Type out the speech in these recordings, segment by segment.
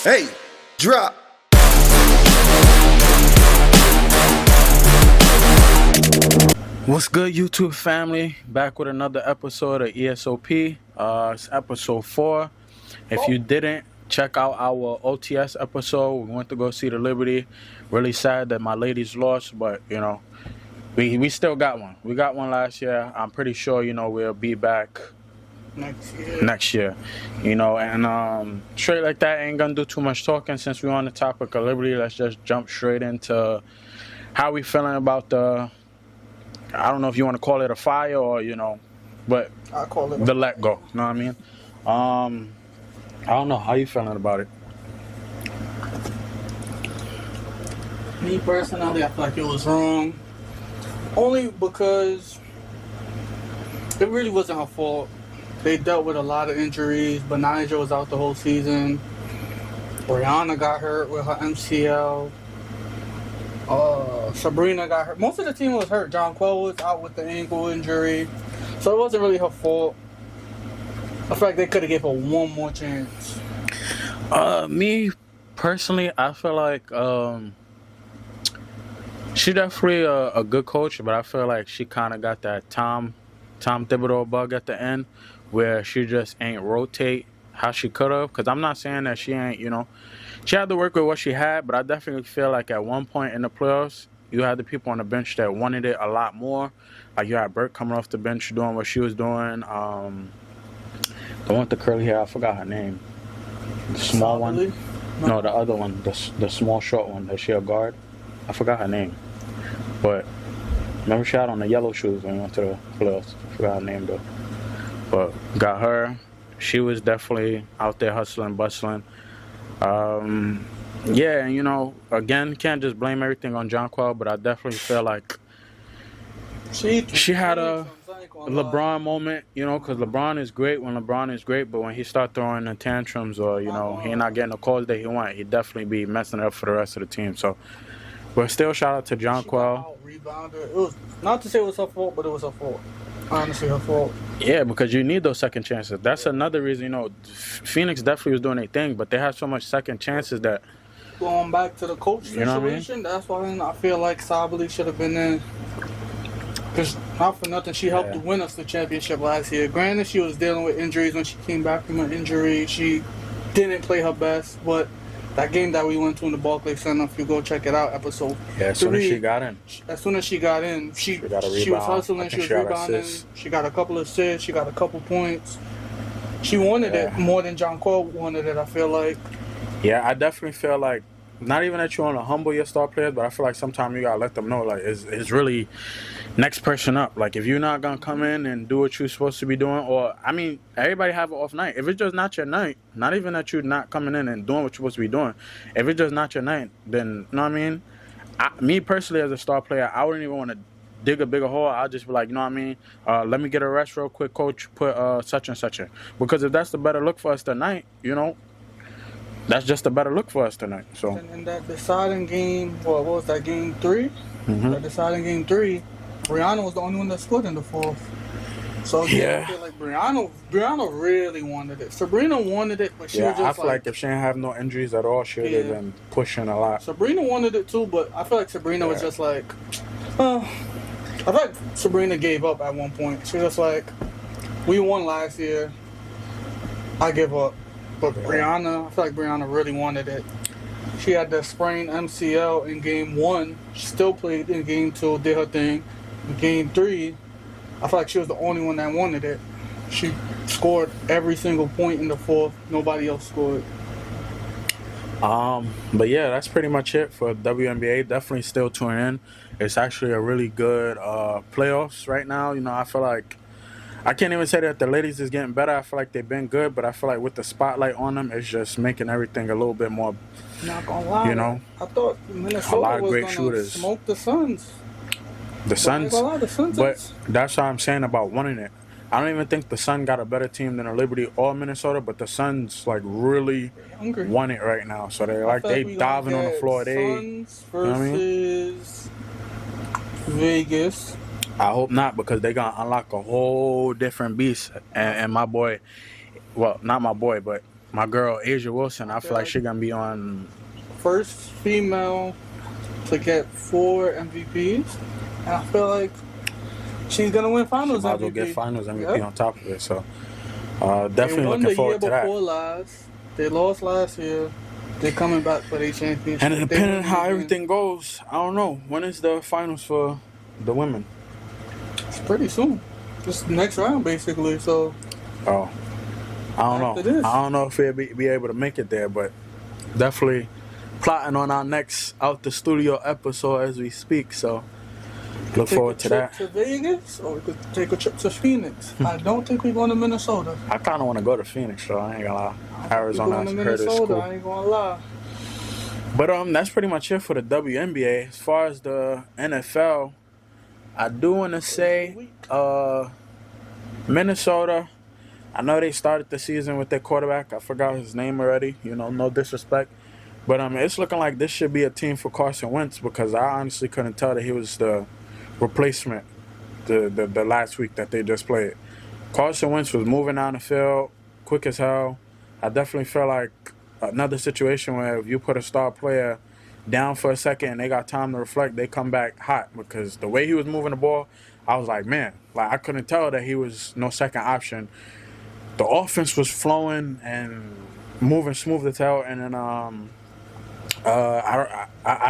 Hey, drop. What's good, YouTube family? Back with another episode of ESOP. It's episode 4. If you didn't check out our OTS episode, we went to go see the Liberty. Really sad that my ladies lost, but we still got one. We got one last year. I'm pretty sure we'll be back next year. And straight like that, ain't gonna do too much talking since we're on the topic of Liberty. Let's just jump straight into how we feeling about I don't know if you want to call it a fire or, but I call it the let go. You know what I mean? I don't know. How you feeling about it? Me personally, I feel like it was wrong. Only because it really wasn't her fault. They dealt with a lot of injuries. Benija was out the whole season. Brianna got hurt with her MCL. Sabrina got hurt. Most of the team was hurt. John Quell was out with the ankle injury. So it wasn't really her fault. I feel like they could have gave her one more chance. Me personally, I feel like she definitely a good coach, but I feel like she kind of got that Tom Thibodeau bug at the end, where she just ain't rotate how she could have. Because I'm not saying that she ain't, she had to work with what she had, but I definitely feel like at one point in the playoffs, you had the people on the bench that wanted it a lot more. Like you had Burke coming off the bench doing what she was doing. The one with the curly hair, I forgot her name. The small one? No, the other one, the small short one that she a guard. I forgot her name. But remember she had on the yellow shoes when we went to the playoffs. I forgot her name though. But got her. She was definitely out there hustling, bustling. Yeah, and again, can't just blame everything on John Quell, but I definitely feel like she had a LeBron moment, because LeBron is great when LeBron is great, but when he start throwing the tantrums or, he not getting the calls that he want, he definitely be messing it up for the rest of the team. So, but still, shout out to John Quell. It was not to say it was her fault, but it was her fault. Honestly, her fault. Yeah, because you need those second chances. That's another reason, Phoenix definitely was doing their thing, but they had so much second chances that. Going back to the coach situation, that's why I feel like Sabali should have been in. Because not for nothing, she helped to win us the championship last year. Granted, she was dealing with injuries when she came back from an injury. She didn't play her best, but that game that we went to in the Barclays Center, if you go check it out, episode 3. As soon as she got in. She was hustling, she was rebounding. She got a couple of assists, she got a couple points. She wanted it more than John Quell wanted it, I feel like. Yeah, I definitely feel like, not even that you want to humble your star players, but I feel like sometimes you got to let them know, like, it's really next person up. Like, if you're not going to come in and do what you're supposed to be doing, or, everybody have an off night. If it's just not your night, not even that you're not coming in and doing what you're supposed to be doing, if it's just not your night, then, you know what I mean? Me personally, as a star player, I wouldn't even want to dig a bigger hole. I'll just be like, you know what I mean? Let me get a rest real quick, coach, put such and such in. Because if that's the better look for us tonight, that's just a better look for us tonight. So in that deciding game, what was that, game 3? Mm-hmm. That deciding game 3, Brianna was the only one that scored in the fourth. So I feel like Brianna really wanted it. Sabrina wanted it, but she was just I feel like if she didn't have no injuries at all, she would have been pushing a lot. Sabrina wanted it too, but I feel like Sabrina was just like, I feel like Sabrina gave up at one point. She was just like, we won last year, I give up. But Brianna, I feel like Brianna really wanted it. She had that sprained MCL in game 1. She still played in game 2, did her thing. In game 3, I feel like she was the only one that wanted it. She scored every single point in the fourth. Nobody else scored. But yeah, that's pretty much it for WNBA. Definitely still tuning in. It's actually a really good playoffs right now. I feel like I can't even say that the ladies is getting better. I feel like they've been good, but I feel like with the spotlight on them, it's just making everything a little bit more. Not gonna lie, I thought Minnesota a lot of was great gonna shooters. Smoke the Suns. The Suns, but that's what I'm saying about winning it. I don't even think the Sun got a better team than the Liberty or Minnesota, but the Suns really won it right now. So they diving on the floor. Suns versus Vegas. I hope not, because they're going to unlock a whole different beast. And my boy, well, not my boy, but my girl Asia Wilson. I feel like she's gonna be on. First female to get 4 MVPs, and I feel like she's gonna win Finals She might as well MVP. get Finals MVP Yep. on top of it. So definitely They won looking forward the to year that. before last. They lost last year. They're coming back for their championship. And They depending win on how again. everything goes, I don't know. When is the finals for the women? It's pretty soon. Just next round, basically. So Oh, I don't After know. this. I don't know if we'll be able to make it there, but definitely plotting on our next out the studio episode as we speak. So look forward to that. Take a trip to Vegas, or we could take a trip to Phoenix. I don't think we're going to Minnesota. I kind of want to go to Phoenix, though. I ain't gonna lie. We're Arizona, going to I heard it's Minnesota. cool. I ain't gonna lie. But that's pretty much it for the WNBA. As far as the NFL, I do want to say Minnesota. I know they started the season with their quarterback. I forgot his name already. You know, no disrespect. But it's looking like this should be a team for Carson Wentz because I honestly couldn't tell that he was the replacement the last week that they just played. Carson Wentz was moving down the field quick as hell. I definitely feel like another situation where if you put a star player down for a second and they got time to reflect, they come back hot because the way he was moving the ball, I was like, man, like I couldn't tell that he was no second option. The offense was flowing and moving smooth as hell, and then I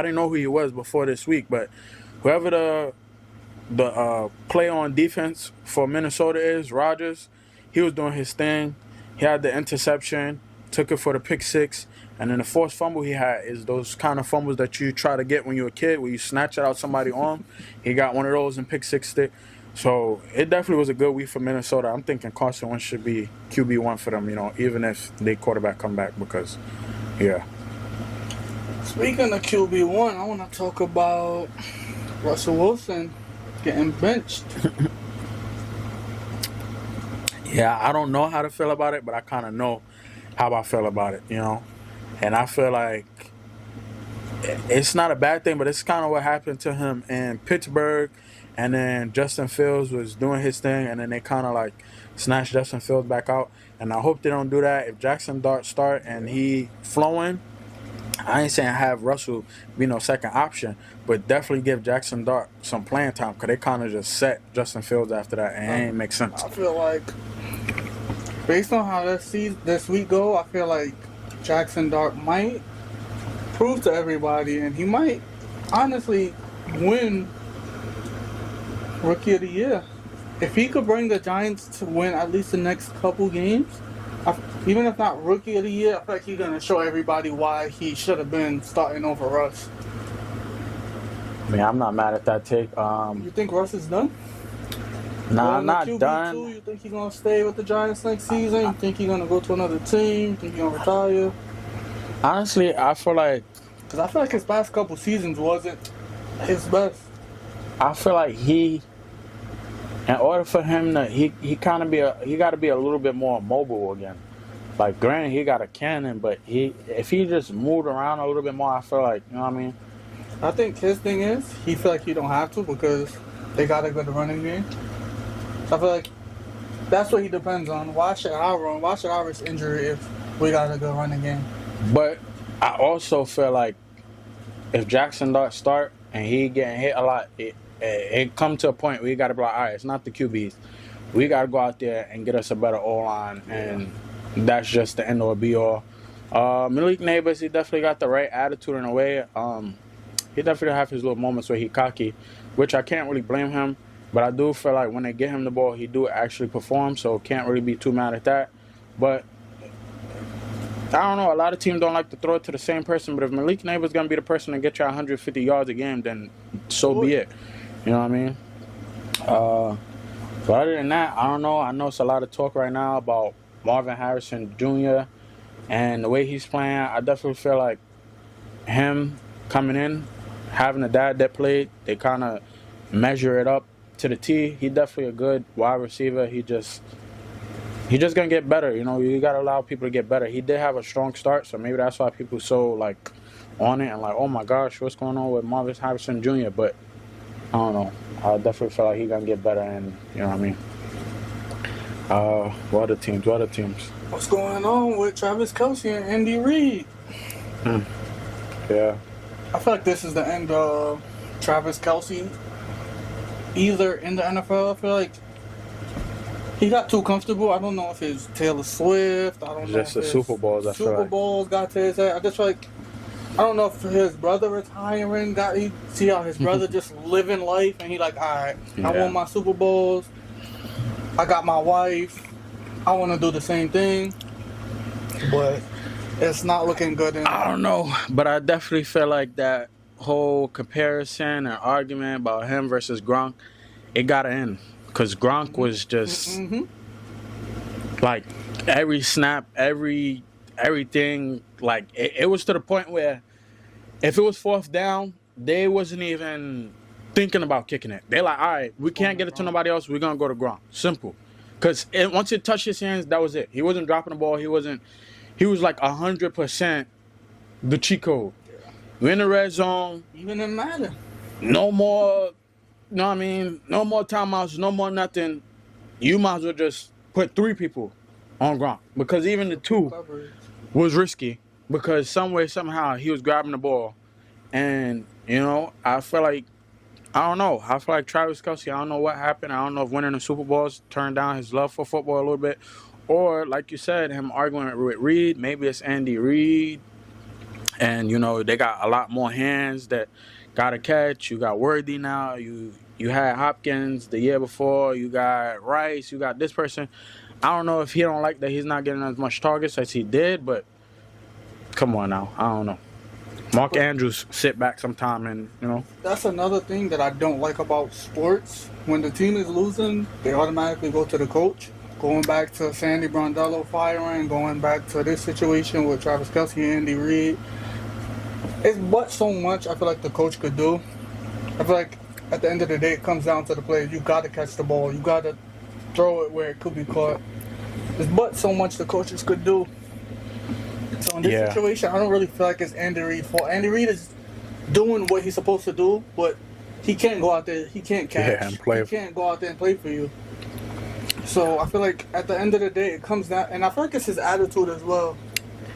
didn't know who he was before this week, but whoever the play on defense for Minnesota is, Rodgers, he was doing his thing. He had the interception, took it for the pick 6, and then the forced fumble he had is those kind of fumbles that you try to get when you're a kid, where you snatch it out somebody's arm. He got one of those and pick 6 stick. So it definitely was a good week for Minnesota. I'm thinking Carson Wentz should be QB1 for them, you know, even if their quarterback come back because, yeah. Speaking of QB1, I want to talk about Russell Wilson getting benched. Yeah, I don't know how to feel about it, but I kind of know how I feel about it, you know. And I feel like it's not a bad thing, but it's kind of what happened to him in Pittsburgh. And then Justin Fields was doing his thing, and then they kind of like snatched Justin Fields back out. And I hope they don't do that. If Jackson Dart start and he flowing, I ain't saying have Russell be no second option, but definitely give Jackson Dart some playing time because they kind of just set Justin Fields after that, and it ain't make sense. I feel like, based on how this week go, I feel like Jackson Dart might prove to everybody, and he might honestly win Rookie of the Year. If he could bring the Giants to win at least the next couple games, even if not Rookie of the Year, I feel like he's going to show everybody why he should have been starting over Russ. I mean, I'm not mad at that take. You think Russ is done? Nah, I'm Going to not QB2, done. You think he's going to stay with the Giants next season? You think he's going to go to another team? You think he's going to retire? Honestly, I feel like his past couple seasons wasn't his best. I feel like in order for him to he got to be a little bit more mobile again. Like granted, he got a cannon, but if he just moved around a little bit more, I feel like, you know what I mean. I think his thing is he feel like he don't have to because they got a good running game. So I feel like that's what he depends on. Why should I run? Why should I risk injury if we got a good running game? But I also feel like if Jackson Dart start and he getting hit a lot, it come to a point where you got to be like, all right, it's not the QBs. We got to go out there and get us a better O-line, and that's just the end or be-all. Malik Neighbors, he definitely got the right attitude in a way. He definitely have his little moments where he cocky, which I can't really blame him. But I do feel like when they get him the ball, he do actually perform, so can't really be too mad at that. But I don't know. A lot of teams don't like to throw it to the same person, but if Malik Neighbors going to be the person to get you 150 yards a game, then so be it. You know what I mean? But other than that, I don't know. I know it's a lot of talk right now about Marvin Harrison Jr. and the way he's playing. I definitely feel like him coming in, having a dad that played, they kind of measure it up to the T. He definitely a good wide receiver. He just gonna get better. You know, you gotta allow people to get better. He did have a strong start, so maybe that's why people so like on it and like, oh my gosh, what's going on with Marvin Harrison Jr. But I don't know. I definitely feel like he gonna get better, and you know what I mean. What other teams? What other teams? What's going on with Travis Kelce and Andy Reid? Yeah. I feel like this is the end of Travis Kelce. Either in the NFL, I feel like he got too comfortable. I don't know if it's Taylor Swift. I don't know Just if the it's Super Bowls. I feel Super like. Bowls got to his head. I just feel like I don't know if his brother retiring he see how his brother just living life and he like, all right, I Yeah. won my Super Bowls. I got my wife. I want to do the same thing, but it's not looking good. I don't know, but I definitely feel like that whole comparison and argument about him versus Gronk, it got to end. Because Gronk was just like every snap, everything. Like it was to the point where if it was fourth down, they wasn't even thinking about kicking it. They're like, all right, we can't get it to nobody else. We're going to go to Gronk. Simple. Because once it touched his hands, that was it. He wasn't dropping the ball. He was like 100% the cheat code. We're in the red zone. Even in Madden. No more, no more timeouts, no more nothing. You might as well just put 3 people on Gronk. Because even the 2 was risky. Because somehow, he was grabbing the ball. And, I feel like, I don't know. I feel like Travis Kelce, I don't know what happened. I don't know if winning the Super Bowls turned down his love for football a little bit. Or, like you said, him arguing with Reid. Maybe it's Andy Reid. And, they got a lot more hands that got to catch. You got Worthy now. You had Hopkins the year before. You got Rice. You got this person. I don't know if he don't like that he's not getting as much targets as he did. But, come on now. I don't know. Mark Andrews sit back sometime and, That's another thing that I don't like about sports. When the team is losing, they automatically go to the coach. Going back to Sandy Brondello firing, going back to this situation with Travis Kelce and Andy Reid. It's but so much I feel like the coach could do. I feel like at the end of the day, it comes down to the players. You got to catch the ball. You got to throw it where it could be caught. There's but so much the coaches could do. So in this situation, I don't really feel like it's Andy Reid's fault. Andy Reid is doing what he's supposed to do, but he can't go out there. He can't catch. and play. He can't go out there and play for you. So I feel like at the end of the day, it comes down, and I feel like it's his attitude as well.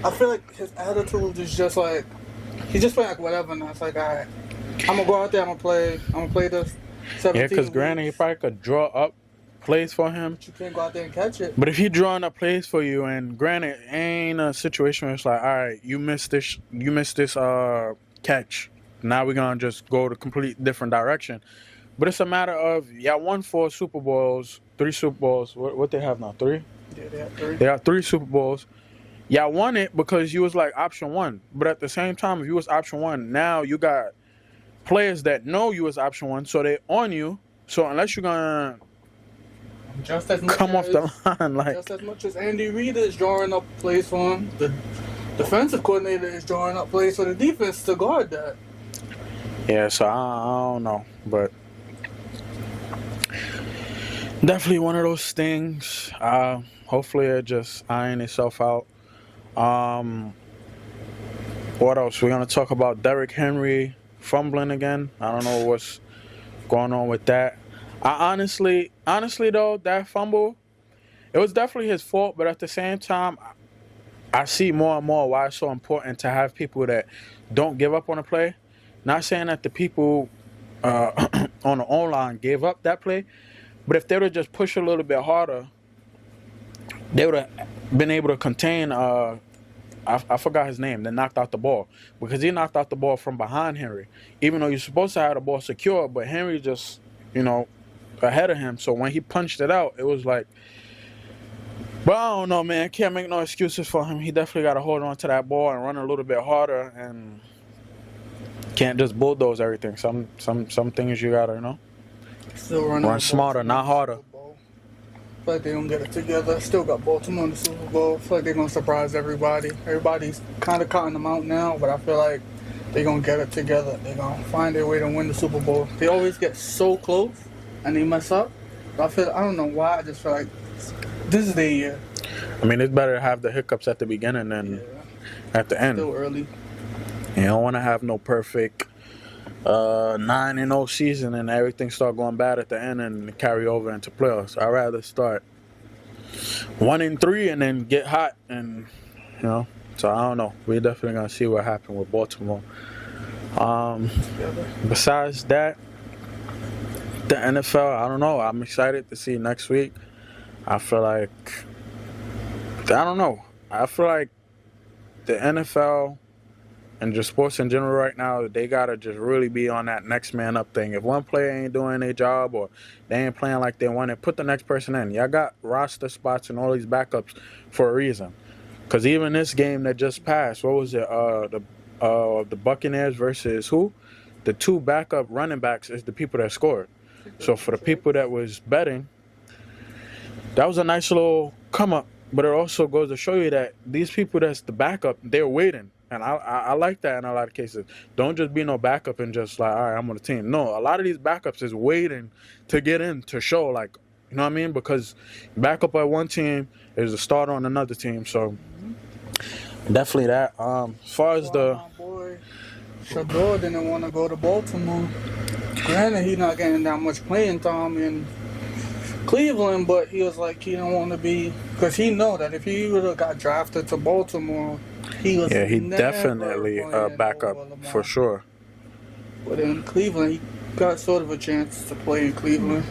I feel like his attitude is just like he's just playing like whatever. Now it's like, all right, I'm gonna go out there. I'm gonna play this. 17 because granted, he probably could draw up plays for him. But you can't go out there and catch it. But if he drawing up plays for you, and granted, ain't a situation where it's like, all right, you missed this catch. Now we're gonna just go to complete different direction. But it's a matter of won 4 Super Bowls, 3 Super Bowls. What they have now? 3? Yeah, they have 3. They have 3 Super Bowls. Y'all won it because you was like option 1. But at the same time, if you was option 1, now you got players that know you was option 1, so they on you. So unless you're gonna just as much come off the line, like just as much as Andy Reid is drawing up plays for him, the defensive coordinator is drawing up plays for the defense to guard that. Yeah, so I don't know, but definitely one of those things. Hopefully it just iron itself out. What else? We're gonna talk about Derrick Henry fumbling again. I don't know what's going on with that. I honestly though, that fumble, it was definitely his fault, but at the same time, I see more and more why it's so important to have people that don't give up on a play. Not saying that the people on the O-line gave up that play, but if they would have just pushed a little bit harder, they would have been able to contain, I forgot his name, that knocked out the ball. Because he knocked out the ball from behind Henry. Even though you're supposed to have the ball secure, but Henry just, ahead of him. So when he punched it out, it was like, but I don't know, man. Can't make no excuses for him. He definitely got to hold on to that ball and run a little bit harder, and can't just bulldoze everything. Some things you gotta, Still run smarter, not harder. I feel like they don't get it together. Still got Baltimore in the Super Bowl. I feel like they're gonna surprise everybody. Everybody's kind of counting them out now, but I feel like they're gonna get it together. They're gonna find their way to win the Super Bowl. They always get so close and they mess up. But I don't know why. I just feel like this is their year. I mean, it's better to have the hiccups at the beginning than at the end. Still early. You don't want to have no perfect 9-0 season and everything start going bad at the end and carry over into playoffs. I'd rather start 1-3 and then get hot and so I don't know. We're definitely gonna see what happened with Baltimore. Besides that, the NFL, I don't know. I'm excited to see next week. I feel like the NFL and just sports in general right now, they gotta just really be on that next man up thing. If one player ain't doing their job or they ain't playing like they want it, put the next person in. Y'all got roster spots and all these backups for a reason. Because even this game that just passed, what was it? The Buccaneers versus who? The two backup running backs is the people that scored. So for the people that was betting, that was a nice little come up. But it also goes to show you that these people that's the backup, they're waiting. And I like that in a lot of cases. Don't just be no backup and just like, all right, I'm on the team. No, a lot of these backups is waiting to get in to show, like, you know what I mean? Because backup at one team is a starter on another team. So definitely that. As far as my boy Shador didn't want to go to Baltimore. Granted, he's not getting that much playing time in Cleveland, but he was like he didn't want to be, because he know that if he would have got drafted to Baltimore, he definitely a backup for sure. But in Cleveland, he got sort of a chance to play in Cleveland.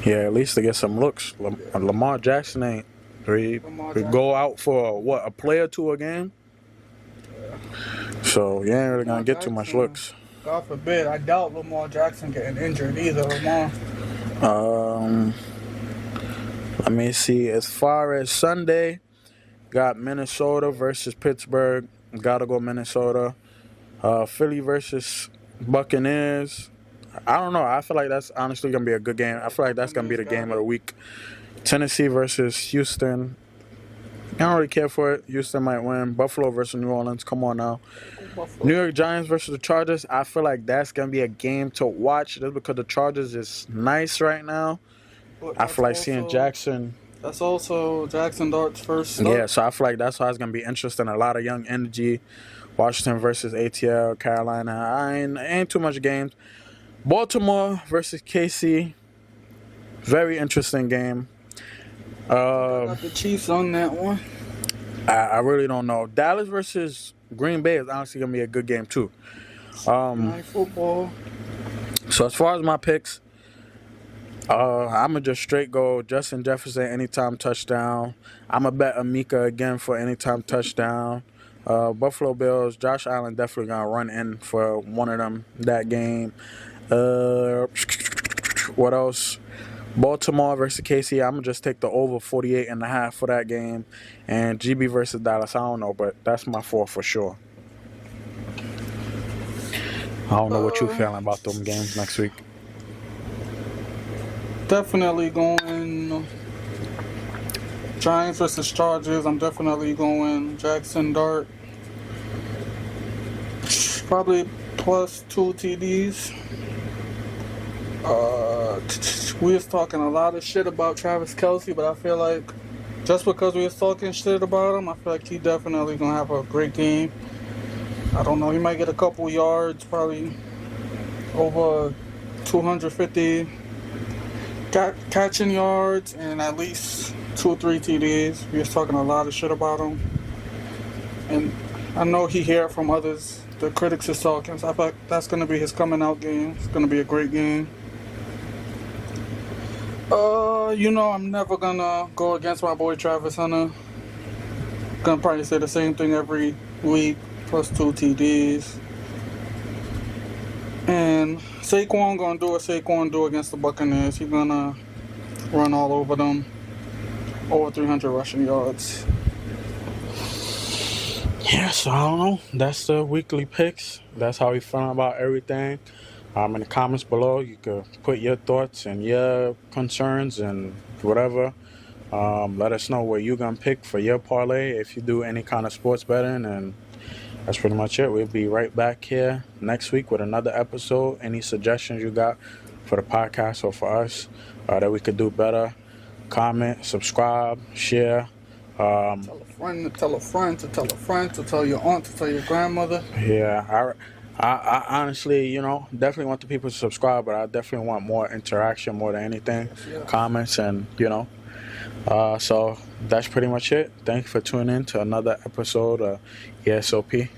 Yeah, at least to get some looks. Lamar Jackson ain't. We go out for a play or two a game. Yeah. So you ain't really gonna get too much looks. God forbid. I doubt Lamar Jackson getting injured either. Let me see. As far as Sunday, got Minnesota versus Pittsburgh. Gotta go Minnesota. Philly versus Buccaneers. I don't know. I feel like that's honestly gonna be a good game. I feel like that's gonna be the game of the week. Tennessee versus Houston. I don't really care for it. Houston might win. Buffalo versus New Orleans. Come on now. New York Giants versus the Chargers. I feel like that's going to be a game to watch just because the Chargers is nice right now. I feel like seeing Jackson. That's also Jackson Dart's first start. Yeah, so I feel like that's why it's going to be interesting. A lot of young energy. Washington versus ATL, Carolina. Ain't too much games. Baltimore versus KC. Very interesting game. Got the Chiefs on that one. I really don't know. Dallas versus Green Bay is honestly going to be a good game, too. Night football. So, as far as my picks, I'm going to just straight go Justin Jefferson anytime touchdown. I'm going to bet Amika again for anytime touchdown. Buffalo Bills, Josh Allen definitely going to run in for one of them that game. What else? Baltimore versus KC, I'm going to just take the over 48.5 for that game. And GB versus Dallas, I don't know, but that's my 4 for sure. I don't know what you're feeling about them games next week. Definitely going Giants versus Chargers. I'm definitely going Jackson Dart. Probably plus 2 TDs. We was talking a lot of shit about Travis Kelce, but I feel like just because we was talking shit about him, I feel like he definitely gonna have a great game. I don't know, he might get a couple yards, probably over 250 catching yards and at least 2 or 3 TDs. We was talking a lot of shit about him, and I know he hear from others. The critics is talking, so I feel like that's gonna be his coming out game. It's gonna be a great game. I'm never gonna go against my boy Travis Hunter. Gonna probably say the same thing every week, plus 2 TDs. And Saquon gonna do what Saquon do against the Buccaneers. He's gonna run all over them. Over 300 rushing yards. Yeah, so I don't know. That's the weekly picks. That's how we feeling about everything. In the comments below, you can put your thoughts and your concerns and whatever. Let us know what you're going to pick for your parlay if you do any kind of sports betting. And that's pretty much it. We'll be right back here next week with another episode. Any suggestions you got for the podcast or for us that we could do better, comment, subscribe, share. Tell a friend to tell a friend to tell a friend to tell your aunt to tell your grandmother. Yeah, I honestly, definitely want the people to subscribe, but I definitely want more interaction more than anything, Yeah. comments, and so that's pretty much it. Thank you for tuning in to another episode of ESOP.